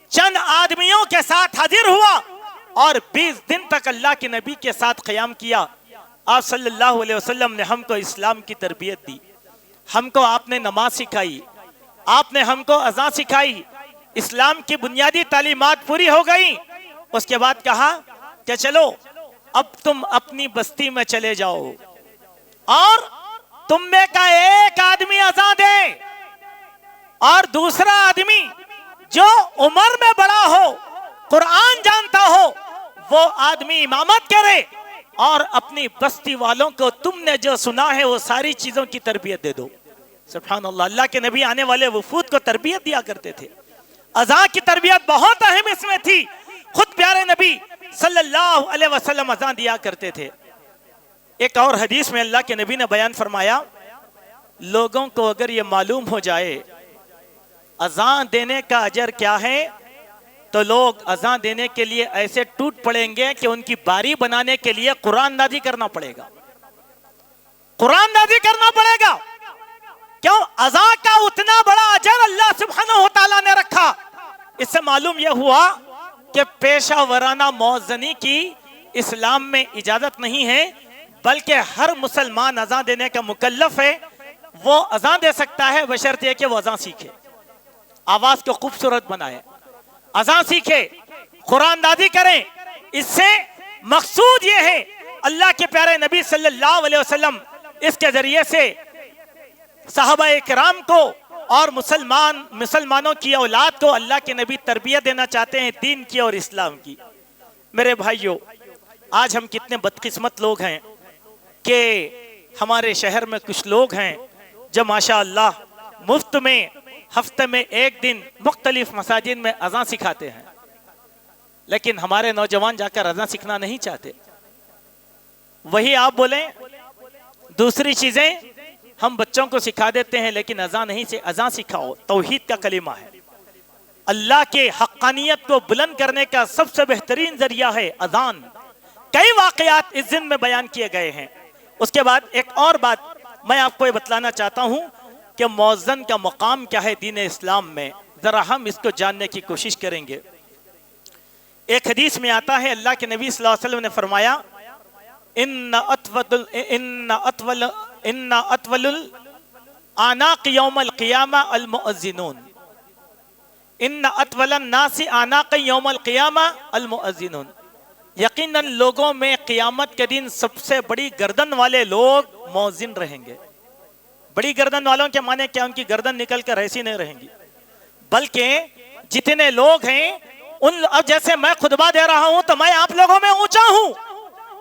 Speaker 2: چند آدمیوں کے ساتھ حاضر ہوا اور 20 دن تک اللہ کے نبی کے ساتھ قیام کیا۔ آپ صلی اللہ علیہ وسلم نے ہم کو اسلام کی تربیت دی، ہم کو آپ نے نماز سکھائی، آپ نے ہم کو اذان سکھائی، اسلام کی بنیادی تعلیمات پوری ہو گئی۔ اس کے بعد کہا کہ چلو اب تم اپنی بستی میں چلے جاؤ اور تم میں کا ایک آدمی اذان دے اور دوسرا آدمی جو عمر میں بڑا ہو، قرآن جانتا ہو، وہ آدمی امامت کرے اور اپنی بستی والوں کو تم نے جو سنا ہے وہ ساری چیزوں کی تربیت دے دو۔ سبحان اللہ، اللہ کے نبی آنے والے وفود کو تربیت دیا کرتے تھے۔ اذان کی تربیت بہت اہم اس میں تھی، خود پیارے نبی صلی اللہ علیہ وسلم اذان دیا کرتے تھے۔ ایک اور حدیث میں اللہ کے نبی نے بیان فرمایا لوگوں کو اگر یہ معلوم ہو جائے اذان دینے کا اجر کیا ہے تو لوگ اذان دینے کے لیے ایسے ٹوٹ پڑیں گے کہ ان کی باری بنانے کے لیے قرآن نازل کرنا پڑے گا، قرآن نازل کرنا پڑے گا۔ کیوں؟ اذان کا اتنا بڑا اجر اللہ سبحانہ و تعالیٰ نے رکھا۔ اس سے معلوم یہ ہوا کہ پیشہ ورانہ مؤذنی کی اسلام میں اجازت نہیں ہے، بلکہ ہر مسلمان اذان دینے کا مکلف ہے. وہ اذان دے سکتا ہے بشرطے کہ وہ اذان سیکھے، آواز کو خوبصورت بنائے، اذان سیکھے، قرآن دادی کریں. اس سے مقصود یہ ہے اللہ کے پیارے نبی صلی اللہ علیہ وسلم اس کے ذریعے سے صحابہ کرام کو اور مسلمانوں کی اولاد کو اللہ کے نبی تربیت دینا چاہتے ہیں دین کی اور اسلام کی. میرے بھائیوں، آج ہم کتنے بدقسمت لوگ ہیں کہ ہمارے شہر میں کچھ لوگ ہیں جو ماشاء اللہ مفت میں ہفتے میں ایک دن مختلف مساجد میں اذان سکھاتے ہیں، لیکن ہمارے نوجوان جا کر اذان سیکھنا نہیں چاہتے. وہی آپ بولیں دوسری چیزیں ہم بچوں کو سکھا دیتے ہیں، لیکن اذان نہیں سے اذان سکھاؤ. توحید کا کلمہ ہے، اللہ کے حقانیت کو بلند کرنے کا سب سے بہترین ذریعہ ہے اذان. کئی واقعات اس دن میں بیان کیے گئے ہیں. اس کے بعد ایک اور بات میں آپ کو یہ بتلانا چاہتا ہوں کہ مؤذن کا مقام کیا ہے دین اسلام میں. ذرا ہم اس کو جاننے کی کوشش کریں گے. ایک حدیث میں آتا ہے اللہ کے نبی صلی اللہ علیہ وسلم نے فرمایا ان اطول الاعناق یوم القیامہ المؤذنون، ان اطول الناس اعناق یوم القیامہ المؤذنون. یقیناً لوگوں میں قیامت کے دن سب سے بڑی گردن والے لوگ مؤذن رہیں گے. بڑی گردن والوں کے معنی کیا؟ ان کی گردن نکل کر ایسی نہیں رہیں گی، بلکہ جتنے لوگ ہیں اب جیسے میں خطبہ دے رہا ہوں تو میں آپ لوگوں میں اونچا ہوں.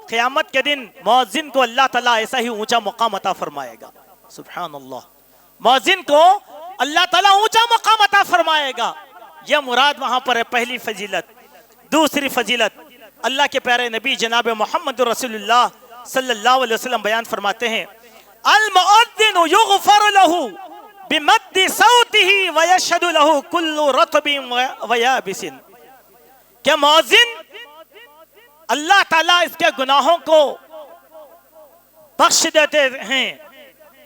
Speaker 2: قیامت کے دن مؤذن کو اللہ تعالیٰ ایسا ہی اونچا مقام عطا فرمائے گا. سبحان اللہ، مؤذن کو اللہ تعالیٰ اونچا مقام عطا فرمائے گا. یہ مراد وہاں پر ہے پہلی فضیلت. دوسری فضیلت اللہ کے پیارے نبی جناب محمد رسول اللہ صلی اللہ علیہ وسلم بیان فرماتے ہیں المؤذن یغفر له بمد صوته ویشهد له كل رطب ویابس. کہ مؤذن اللہ تعالیٰ اس کے گناہوں کو بخش دیتے ہیں،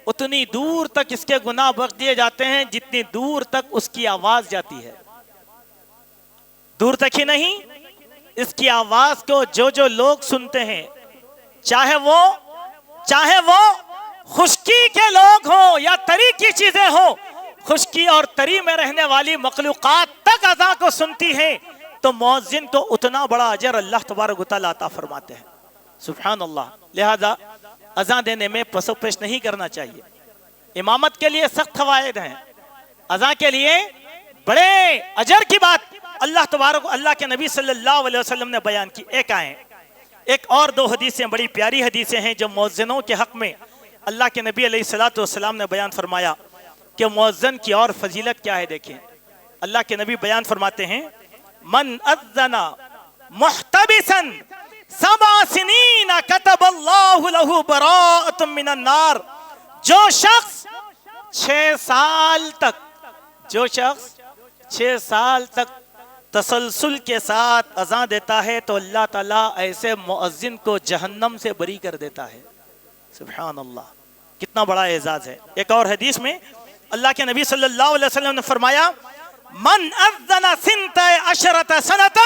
Speaker 2: اتنی دور تک اس کے گناہ بخش دیے جاتے ہیں جتنی دور تک اس کی آواز جاتی ہے. دور تک ہی نہیں، اس کی آواز کو جو لوگ سنتے ہیں، چاہے وہ خشکی کے لوگ ہوں یا تری کی چیزیں ہوں، خشکی اور تری میں رہنے والی مخلوقات تک اذان کو سنتی ہیں، تو مؤذن کو اتنا بڑا اجر اللہ تبارک و تعالیٰ عطا فرماتے ہیں. سبحان اللہ. لہذا اذان دینے میں پس و پیش نہیں کرنا چاہیے. امامت کے لیے سخت فوائد ہیں، اذان کے لیے بڑے اجر کی بات اللہ کے نبی صلی اللہ علیہ وسلم نے بیان کی. ایک اور دو حدیثیں بڑی پیاری حدیثیں ہیں جو مؤذنوں کے حق میں اللہ کے نبی علیہ الصلوۃ والسلام نے بیان فرمایا کہ مؤذن کی اور فضیلت کیا ہے. دیکھیں اللہ کے نبی بیان فرماتے ہیں من اذن محتبسا 7 سنین كتب اللہ له براءۃ من النار. جو شخص 6 سال تک تسلسل کے ساتھ اذان دیتا ہے تو اللہ تعالیٰ ایسے مؤذن کو جہنم سے بری کر دیتا ہے. سبحان اللہ، کتنا بڑا اعزاز ہے. ایک اور حدیث میں اللہ کے نبی صلی اللہ علیہ وسلم نے فرمایا من اذن 12 سنة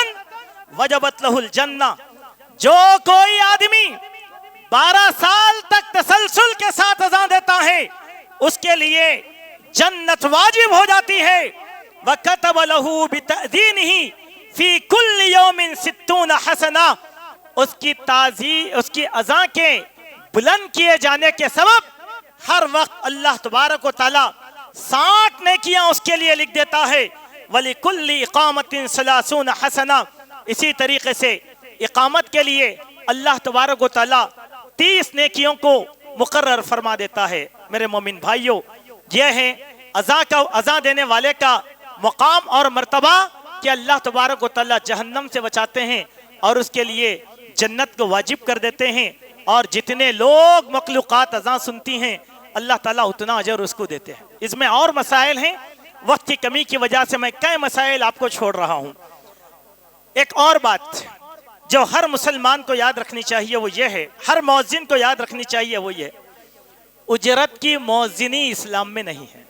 Speaker 2: وجبت له الجنہ. جو کوئی آدمی 12 سال تک تسلسل کے ساتھ اذان دیتا ہے اس کے لیے جنت واجب ہو جاتی ہے. وَكَتَبَ لَهُ بِتَأْذِينِهِ فِي كُلِّ يَوْمٍ 60 حسنہ. اس کی اذان کے بلند کیے جانے کے سبب ہر وقت اللہ تبارک و تعالی 60 نیکیاں اس کے لیے لکھ دیتا ہے. وَلِكُلِّ إِقَامَةٍ 30 حسنہ. اسی طریقے سے اقامت کے لیے اللہ تبارک و تعالی 30 نیکیوں کو مقرر فرما دیتا ہے. میرے مومن بھائیوں، یہ ہے اذان دینے والے کا مقام اور مرتبہ کہ اللہ تبارک و تعالی جہنم سے بچاتے ہیں اور اس کے لیے جنت کو واجب کر دیتے ہیں. اور جتنے لوگ مخلوقات اذان سنتی ہیں اللہ تعالیٰ اتنا اجر اس کو دیتے ہیں. اس میں اور مسائل ہیں، وقت کی کمی کی وجہ سے میں کئی مسائل آپ کو چھوڑ رہا ہوں. ایک اور بات جو ہر مسلمان کو یاد رکھنی چاہیے وہ یہ ہے، ہر مؤذن کو یاد رکھنی چاہیے وہ یہ، اجرت کی مؤذنی اسلام میں نہیں ہے.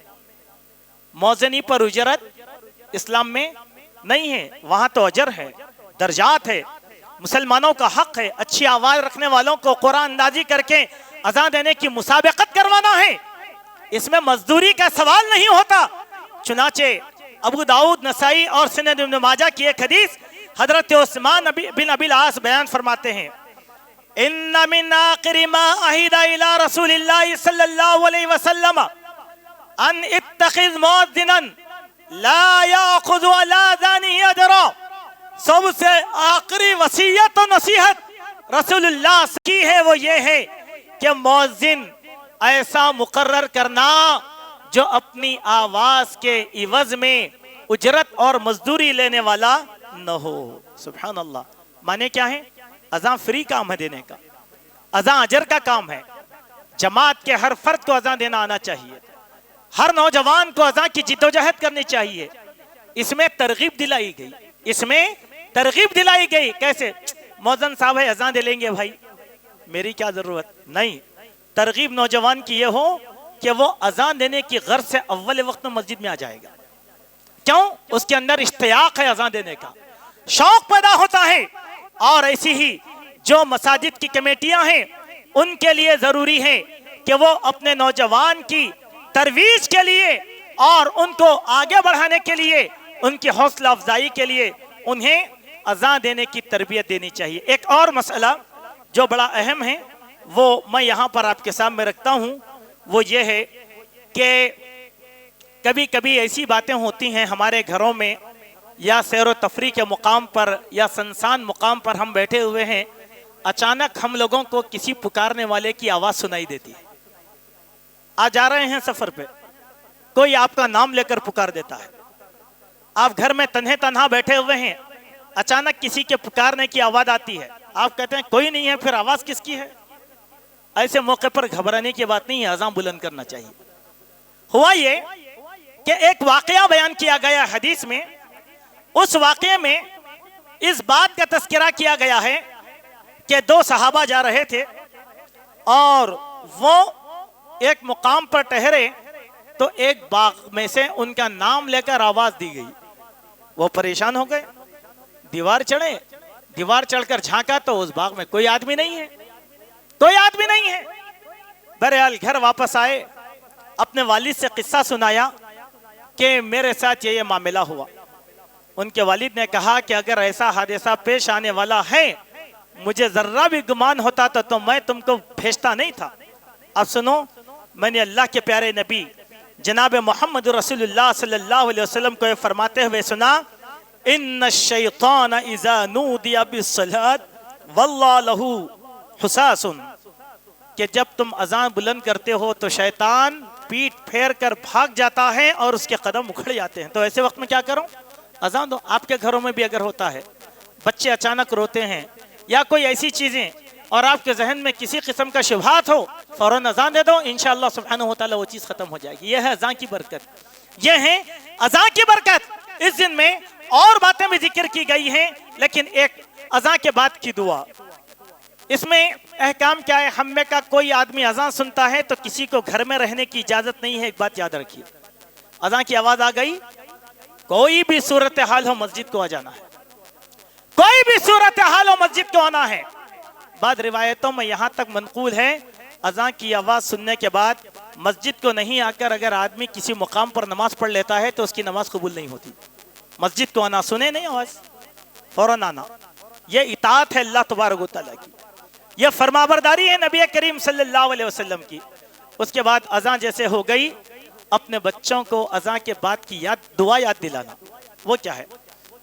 Speaker 2: مؤذنی پر اجرت اسلام میں نہیں ہے. وہاں تو اجر ہے، درجات ہے. مسلمانوں کا حق ہے اچھی آواز رکھنے والوں کو قرآن اندازی کر کے اذان دینے کی مسابقت کروانا ہے، اس میں مزدوری کا سوال نہیں ہوتا۔ چنانچہ ابو داؤد، نسائی اور سنن ابن ماجہ کی ایک حدیث حضرت عثمان بن ابی العاص بیان فرماتے ہیں، ان من آخر ما عہد الى رسول اللہ صلی اللہ علیہ وسلم ان اتخذ مؤذنا لا یاخذ علی اذانہ اجرا، سب سے آخری وصیت و نصیحت رسول اللہ کی ہے وہ یہ ہے کہ مؤذن ایسا مقرر کرنا جو اپنی آواز کے عوض میں اجرت اور مزدوری لینے والا نہ ہو۔ سبحان اللہ، معنی کیا ہے؟ اذان فری کام ہے دینے کا، اذان اجر کا کام ہے۔ جماعت کے ہر فرد کو اذان دینا آنا چاہیے، ہر نوجوان کو اذان کی جدوجہد کرنی چاہیے۔ اس میں ترغیب دلائی گئی، اس میں ترغیب دلائی گئی۔ کیسے؟ مؤذن صاحب ہے اذان دے لیں گے بھائی، میری کیا ضرورت؟ نہیں، ترغیب نوجوان کی یہ ہو کہ وہ اذان دینے کی غرض سے اول وقت میں مسجد میں آ جائے گا۔ کیوں؟ اس کے اندر اشتیاق ہے اذان دینے کا، شوق پیدا ہوتا ہے۔ اور ایسی ہی جو مساجد کی کمیٹیاں ہیں ان کے لیے ضروری ہے کہ وہ اپنے نوجوان کی ترویج کے لیے اور ان کو آگے بڑھانے کے لیے، ان کی حوصلہ افزائی کے لیے انہیں اذان دینے کی تربیت دینی چاہیے۔ ایک اور مسئلہ جو بڑا اہم ہے وہ میں یہاں پر آپ کے سامنے رکھتا ہوں، وہ یہ ہے کہ کبھی کبھی ایسی باتیں ہوتی ہیں ہمارے گھروں میں یا سیر و تفریح کے مقام پر یا سنسان مقام پر ہم بیٹھے ہوئے ہیں، اچانک ہم لوگوں کو کسی پکارنے والے کی آواز سنائی دیتی ہے۔ آج جا رہے ہیں سفر پہ، کوئی آپ کا نام لے کر پکار دیتا ہے، آپ گھر میں تنہا بیٹھے ہوئے ہیں، اچانک کسی کے پکارنے کی آواز آتی ہے، آپ کہتے ہیں کوئی نہیں ہے، پھر آواز کس کی ہے؟ ایسے موقع پر گھبرانے کی بات نہیں ہے، اذان بلند کرنا چاہیے۔ ہوا یہ کہ ایک واقعہ بیان کیا گیا حدیث میں، اس واقعے میں اس بات کا تذکرہ کیا گیا ہے کہ دو صحابہ جا رہے تھے اور وہ ایک مقام پر ٹھہرے تو ایک باغ میں سے ان کا نام لے کر آواز دی گئی۔ وہ پریشان ہو گئے، دیوار چڑھے، دیوار چڑھ کر جھانکا تو اس باغ میں کوئی آدمی نہیں ہے، کوئی آدمی نہیں ہے۔ بہرحال گھر واپس آئے، اپنے والد سے قصہ سنایا کہ میرے ساتھ یہ معاملہ ہوا۔ ان کے والد نے کہا کہ اگر ایسا حادثہ پیش آنے والا ہے، مجھے ذرہ بھی گمان ہوتا تو میں تم کو بھیجتا نہیں تھا۔ اب سنو، میں نے اللہ کے پیارے نبی جناب محمد رسول اللہ صلی اللہ علیہ وسلم کو فرماتے ہوئے سنا، ان الشیطان اذا نودی بالصلاۃ واللہ لہ حساس، کہ جب تم اذان بلند کرتے ہو تو شیطان پیٹ پھیر کر بھاگ جاتا ہے اور اس کے قدم اکھڑ جاتے ہیں۔ تو ایسے وقت میں کیا کروں؟ اذان دو۔ آپ کے گھروں میں بھی اگر ہوتا ہے، بچے اچانک روتے ہیں یا کوئی ایسی چیزیں اور آپ کے ذہن میں کسی قسم کا شبہات ہو، فوراً اذان دے دو، انشاءاللہ سبحانہ وتعالی وہ چیز ختم ہو جائے گی۔ یہ ہے اذان کی برکت، یہ ہے اذان کی برکت۔ اس دن میں اور باتیں بھی ذکر کی گئی ہیں، لیکن ایک اذان کے بعد کی دعا، اس میں احکام کیا ہے؟ ہم میں کا کوئی آدمی اذان سنتا ہے تو کسی کو گھر میں رہنے کی اجازت نہیں ہے۔ ایک بات یاد رکھیے، اذان کی آواز آ گئی، کوئی بھی صورتحال ہو مسجد کو آ جانا ہے، کوئی بھی صورتحال ہو مسجد کو آنا ہے۔ بعض روایتوں میں یہاں تک منقول ہے، اذان کی آواز سننے کے بعد مسجد کو نہیں آ کر اگر آدمی کسی مقام پر نماز پڑھ لیتا ہے تو اس کی نماز قبول نہیں ہوتی۔ مسجد کو آنا، سنے نہیں آواز، فوراً آنا۔ یہ اطاعت ہے اللہ تبارک و تعالیٰ کی، یہ فرمانبرداری ہے نبی کریم صلی اللہ علیہ وسلم کی۔ اس کے بعد اذان جیسے ہو گئی، اپنے بچوں کو اذان کے بعد کی دعا یاد دلانا۔ وہ کیا ہے؟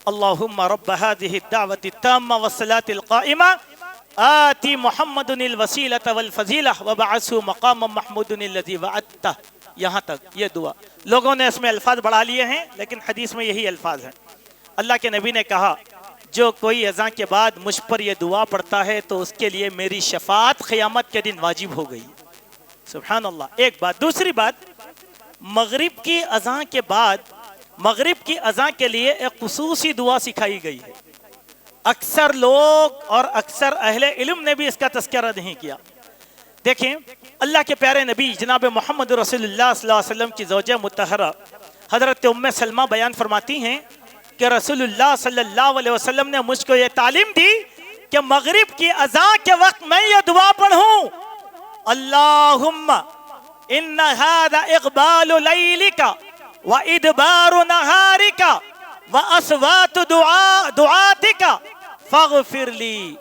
Speaker 2: اللہم رب هذه الدعوة التامة والصلاة القائمة آتی محمد الوسیلة والفضیلہ وبعثه مقاما محمود الذی وعدتہ۔ یہاں تک یہ دعا، لوگوں نے اس میں الفاظ بڑھا لیے ہیں لیکن حدیث میں یہی الفاظ ہیں۔ اللہ کے نبی نے کہا جو کوئی اذان کے بعد مجھ پر یہ دعا پڑھتا ہے تو اس کے لیے میری شفاعت قیامت کے دن واجب ہو گئی۔ سبحان اللہ۔ ایک بات۔ دوسری بات، مغرب کی اذان کے بعد مغرب کی اذان کے لیے ایک خصوصی دعا سکھائی گئی ہے۔ اکثر لوگ اور اکثر اہل علم نے بھی اس کا تذکرہ نہیں کیا۔ دیکھیں، اللہ کے پیارے نبی جناب محمد رسول اللہ صلی اللہ علیہ وسلم کی زوجہ مطہرہ حضرت ام سلمہ بیان فرماتی ہیں کہ رسول اللہ صلی اللہ علیہ وسلم نے مجھ کو یہ تعلیم دی کہ مغرب کی اذان کے وقت میں یہ دعا پڑھوں، اللہم ان هذا اقبال لیلک و ادبار نہارک و اصوات دعاتک فاغفر لی،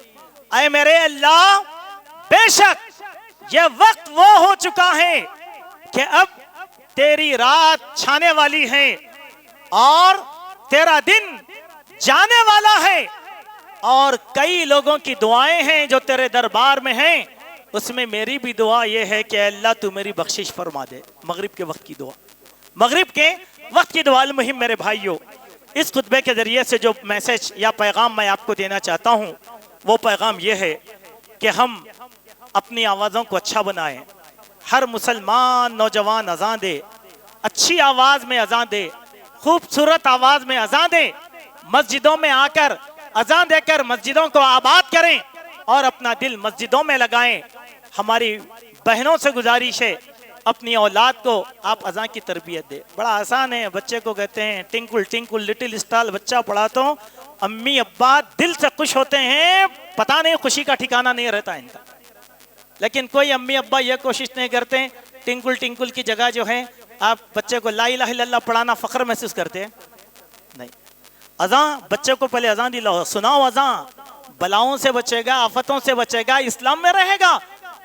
Speaker 2: اے میرے اللہ بے شک یہ وقت وہ ہو چکا ہے کہ اب تیری رات چھانے والی ہے اور تیرا دن جانے والا ہے، اور کئی لوگوں کی دعائیں ہیں جو تیرے دربار میں ہیں، اس میں میری بھی دعا یہ ہے کہ اللہ تو میری بخشش فرما دے۔ مغرب کے وقت کی دعا، مغرب کے وقت کی دعا۔ المہم میرے بھائیوں، اس خطبے کے ذریعے سے جو میسج یا پیغام میں آپ کو دینا چاہتا ہوں وہ پیغام یہ ہے کہ ہم اپنی آوازوں کو اچھا بنائیں۔ ہر مسلمان نوجوان اذان دے، اچھی آواز میں اذان دے، خوبصورت آواز میں اذان دے، مسجدوں میں آ کر اذان دے کر مسجدوں کو آباد کریں اور اپنا دل مسجدوں میں لگائیں۔ ہماری بہنوں سے گزارش ہے اپنی اولاد کو آپ اذان کی تربیت دے۔ بڑا آسان ہے، بچے کو کہتے ہیں ٹنکل ٹنکل لٹل اسٹار، بچہ پڑھا تو امی ابا دل سے خوش ہوتے ہیں، پتہ نہیں خوشی کا ٹھکانہ نہیں رہتا ان کا۔ لیکن کوئی امی ابا یہ کوشش نہیں کرتے ٹنکل ٹنکل کی جگہ جو ہے آپ بچے کو لا الہ الا اللہ پڑھانا فخر محسوس کرتے ہیں؟ نہیں، اذان بچے کو پہلے اذان دلاؤ، سناؤ اذان، بلاؤں سے بچے گا، آفتوں سے بچے گا، اسلام میں رہے گا۔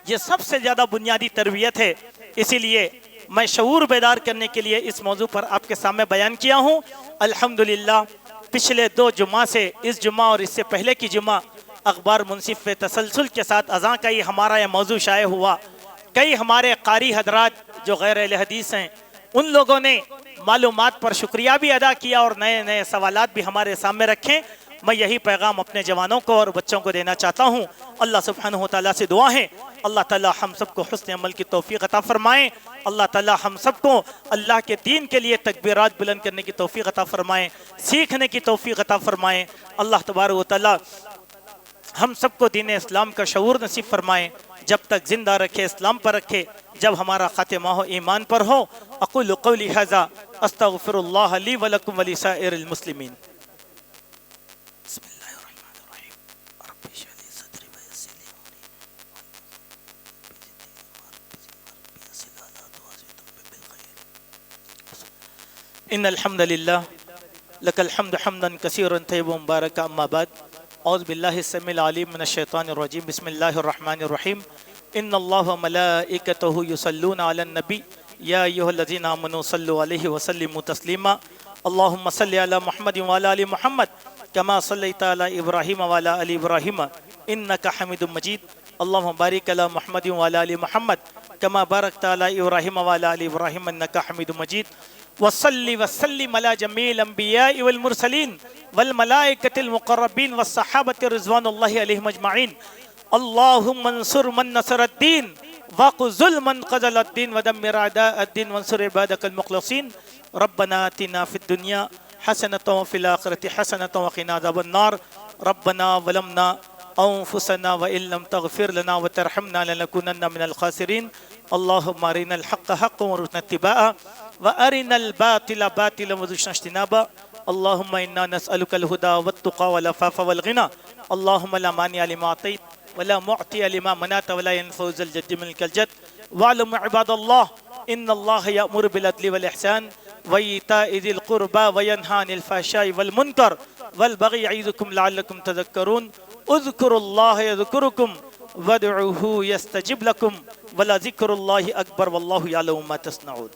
Speaker 2: یہ سب سے زیادہ بنیادی تربیت ہے۔ اسی لیے میں شعور بیدار کرنے کے لیے اس موضوع پر آپ کے سامنے بیان کیا ہوں۔ الحمدللہ پچھلے 2 جمعہ سے، اس جمعہ اور اس سے پہلے کی جمعہ، اخبار منصف پہ تسلسل کے ساتھ اذان کا ہی ہمارا یہ موضوع شائع ہوا۔ کئی ہمارے قاری حضرات جو غیر اہل حدیث ہیں ان لوگوں نے معلومات پر شکریہ بھی ادا کیا اور نئے نئے سوالات بھی ہمارے سامنے رکھیں۔ میں یہی پیغام اپنے جوانوں کو اور بچوں کو دینا چاہتا ہوں۔ اللہ سبحانہ و تعالیٰ سے دعا ہے اللہ تعالیٰ ہم سب کو حسن عمل کی توفیق عطا فرمائیں۔ اللہ تعالیٰ ہم سب کو اللہ کے دین کے لیے تکبیرات بلند کرنے کی توفیق عطا فرمائیں، سیکھنے کی توفیق عطا فرمائیں۔ اللہ تبارک و تعالیٰ ہم سب کو دین اسلام کا شعور نصیب فرمائیں، جب تک زندہ رکھے اسلام پر رکھے، جب ہمارا خاتمہ ہو ایمان پر ہو۔ اقول قولی ھذا استغفر اللہ لی ولکم ولسائر المسلمین۔ بسم اللہ الرحمن الرحیم۔ رب اشرح لی صدری ویسر لی امری ان الحمد للہ لک الحمد حمدا کثیرا طیبا مبارکا، اما بعد، اعوذ باللہ السمیع العلیم من الشیطان الرجیم، بسم اللہ الرحمن الرحیم۔ ان اللہ وملائکتہ یصلون علی النبی یا ایھا الذین آمنوا صلوا علیہ وسلموا تسلیما۔ اللہم صل علی محمد وعلی آل محمد کما صلیت علی ابراہیم وعلی آل ابراہیم انک حمید مجید۔ اللہم بارک علی محمد وعلی آل محمد کما بارکت علی ابراہیم وعلی آل ابراہیم انک حمید مجید۔ وصلی وسلم علی جمیع الانبیاء والمرسلین والملائکۃ المقربین والصحابۃ رضوان اللہ علیہم اجمعین۔ اللہم انصر من نصر الدین وخذل من خذل الدین ودمر اعداء الدین وانصر عبادک المخلصین۔ ربنا آتنا فی الدنیا حسنۃ وفی الآخرۃ حسنۃ وقنا عذاب النار۔ ربنا ظلمنا انفسنا وان لم تغفر لنا وترحمنا لنکونن من الخاسرین۔ اللہم ارنا الحق حقا وارزقنا اتباعه وارنا الباطل باطلا وارزقنا اجتنابه۔ اللہم انا نسألک الہدى والتقى والعفاف والغنى۔ اللہم لا مانع لما اعطیت ولا معطی لما منعت ولا ينفع ذا الجد منک الجد۔ واعلموا عباد اللہ ان اللہ یأمر بالعدل والإحسان وإیتاء ذی القربى وینہی عن الفحشاء والمنکر والبغی یعظکم لعلکم تذکرون۔ اذکروا اللہ یذکرکم وادعوہ یستجب لکم ولذکر اللہ اکبر واللہ یعلم ما تصنعون۔